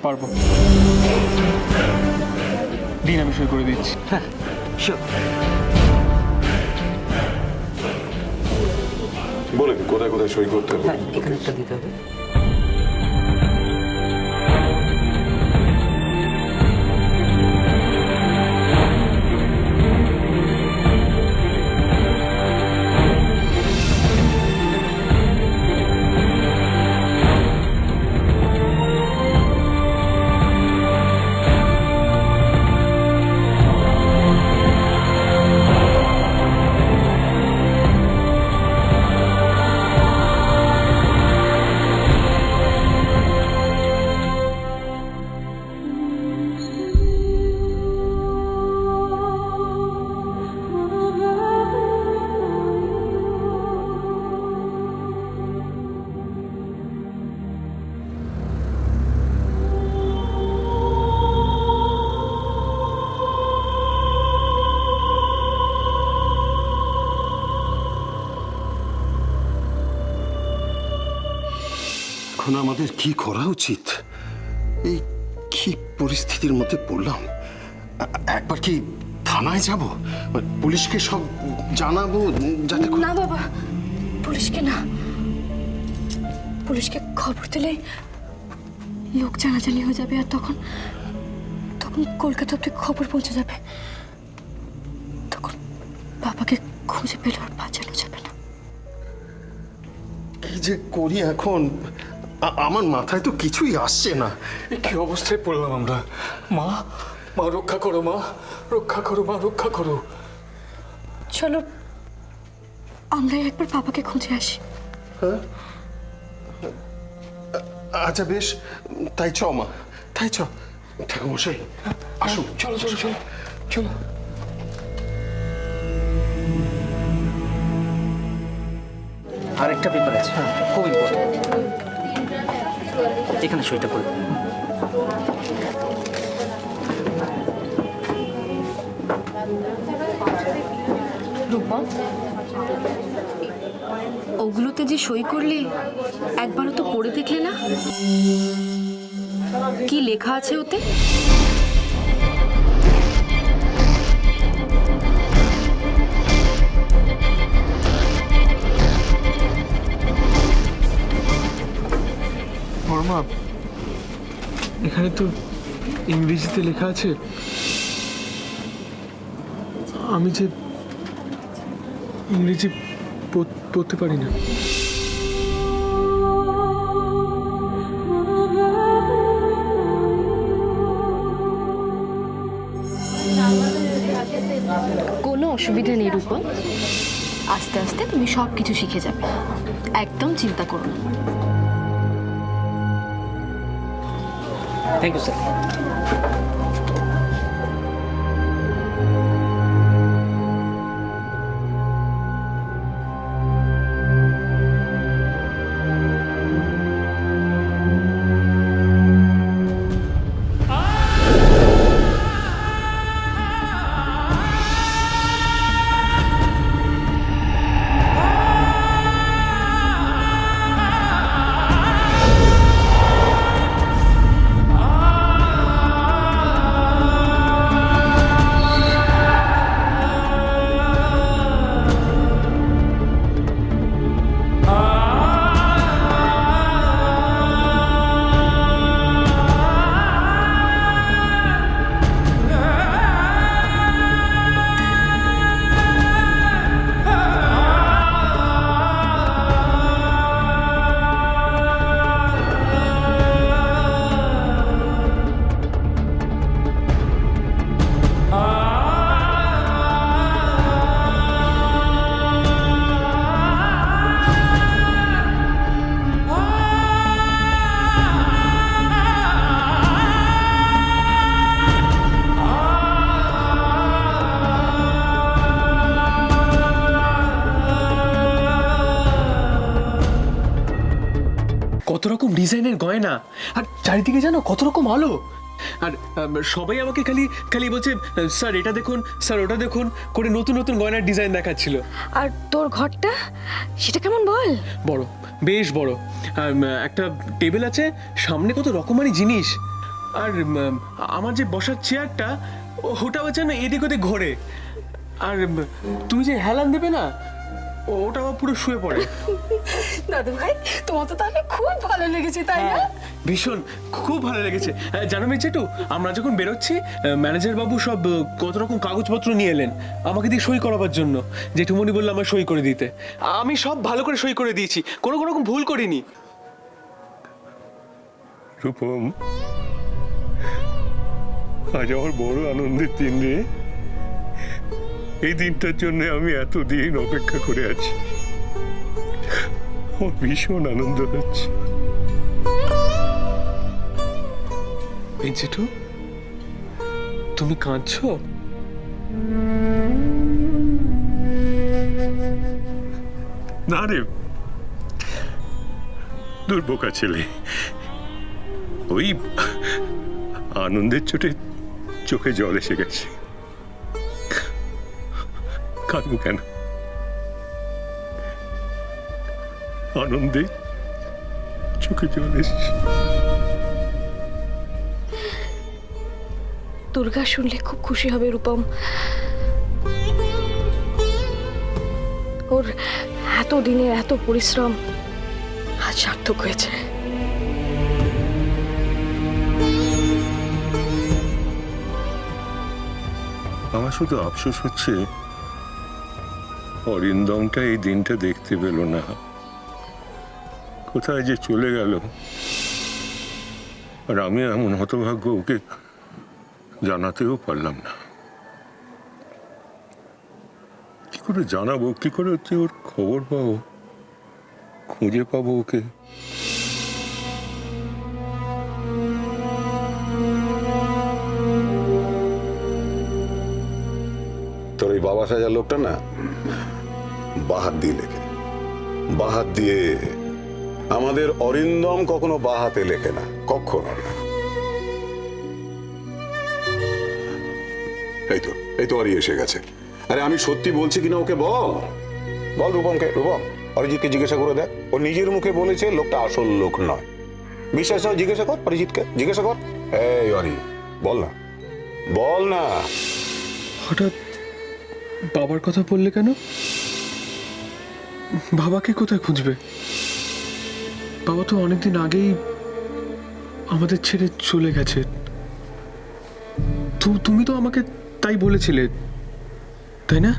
পারবো। দিন আমি সই করে দিচ্ছি। হ্যাঁ শিওর। বলে কোথায় কোথায় সই করতে হবে? হ্যাঁ এখানে একটা দিতে হবে। এখন আমাদের কি করা উচিত? এই কি পরিস্থিতির মধ্যে পড়লাম? একবার কি থানায় যাব, পুলিশকে সব জানাবো যাতে না বাবা, পুলিশকে না। পুলিশকে খবর দিলে লোক জানাজানি হয়ে যাবে, আর তখন তখন কলকাতা অব্দি খবর পৌঁছে যাবে। তখন বাবাকে খুঁজে পেলে আর বাঁচানো যাবে না। কি যে করি এখন? আমার মাথায় তো কিছুই আসছে না। কি অবস্থায় পড়লাম আমরা? মা, মা রক্ষা করো, মা রক্ষা করো, মা রক্ষা করো। চলো আমরাই একবার বাবাকে খুঁজে আসি। আচ্ছা বেশ, তাই চ মা, তাই চ। ঠাকুরমশাই আসুন। চলো চলো চলো চলো। আরেকটা পেপার আছে, খুব ইম্পর্টেন্ট। এখানে সইটা করে দিন। রূপম, ওগুলোতে যে সই করলে একবারও তো পড়ে দেখলে না? কি লেখা আছে ওতে? বড়মা, এখানে তো ইংরেজিতে লেখা আছে। আমি যে ইংরেজি পড়তে পারি না। কোনো অসুবিধা নেই রূপম, আস্তে আস্তে তুমি সব কিছু শিখে যাবে, একদম চিন্তা করো না। Thank you sir. কত রকম ডিজাইনের গয়না, আর চারিদিকে জানো কত রকম আলো। আর সবাই আমাকে খালি খালি বলছে, স্যার এটা দেখুন, স্যার ওটা দেখুন করে নতুন নতুন গয়নার ডিজাইন দেখাচ্ছিল। আর তোর ঘরটা সেটা কেমন বল? বড়, বেশ বড়। একটা টেবিল আছে, সামনে কত রকমারি জিনিস, আর আমার যে বসার চেয়ারটা ওটা হচ্ছে না এদিক ওদিক ঘোরে। আর তুমি যে হেলান দেবে না ওটা আবার পুরো শুয়ে পড়ে। দাদু ভাই তোমার তো তাহলে খুব ভালো লেগেছে তাই না? ভীষণ, খুব ভালো লেগেছে। জানো মেচেটু, আমরা যখন বেরোচ্ছি ম্যানেজার বাবু সব কত রকম কাগজপত্র নিয়ে এলেন আমাকে দিয়ে সই করাবার জন্য। জেঠুমনি বললো আমার সই করে দিতে, আমি সব ভালো করে সই করে দিয়েছি, কোনো রকম ভুল করিনি। রূপম, আজ আমার বড় আনন্দের দিন রে। এই দিনটার জন্য আমি এতদিন অপেক্ষা করে আছি। আমার ভীষণ আনন্দ হচ্ছে। জেঠু, তুমি কাঁদছো? না রে, দুর্বোকা ছেলে, ওই আনন্দের চোটে চোখে জল এসে গেছে। কাঁদবো কেন? আনন্দে চোখে জল এসেছে। দুর্গা শুনলে খুব খুশি হবে রূপম। ওর এত দিনের এত পরিশ্রম আজ সার্থক হয়েছে। আমার শুধু আফসোস হচ্ছে অরিন্দমটা এই দিনটা দেখতে পেল না। কোথায় যে চলে গেল। আর আমি এমন হতভাগ্য, ওকে জানাতেও পারলাম না। কি করে জানাবো, কি করে হচ্ছে ওর খবর পাবো, খুঁজে পাবো ওকে? তোর এই বাবা সাজার লোকটা না বাহাত দিয়ে লেখে, বাহাত দিয়ে। আমাদের অরিন্দম কখনো বাহাতে লেখে না, কখনো না। এই তো আরই এসে গেছে। আরে আমি সত্যি বলছি কিনা ওকে বল, বল রূপমকে। রূপম, অরিজিৎকে জিজ্ঞাসা করে দেখ, ও নিজের মুখে বলেছে লোকটা আসল লোক নয়। বিশ্বাস হয় জিজ্ঞাসা কর, অরিজিৎকে জিজ্ঞাসা কর। এই অরি, বল না, বল না। হঠাৎ বাবার কথা বললে কেন? বাবাকে কোথায় খুঁজবে? বাবা তো অনেকদিন আগেই আমাদের ছেড়ে চলে গেছে। তুমি তো আমাকে তাই বলেছিলে, তাই না?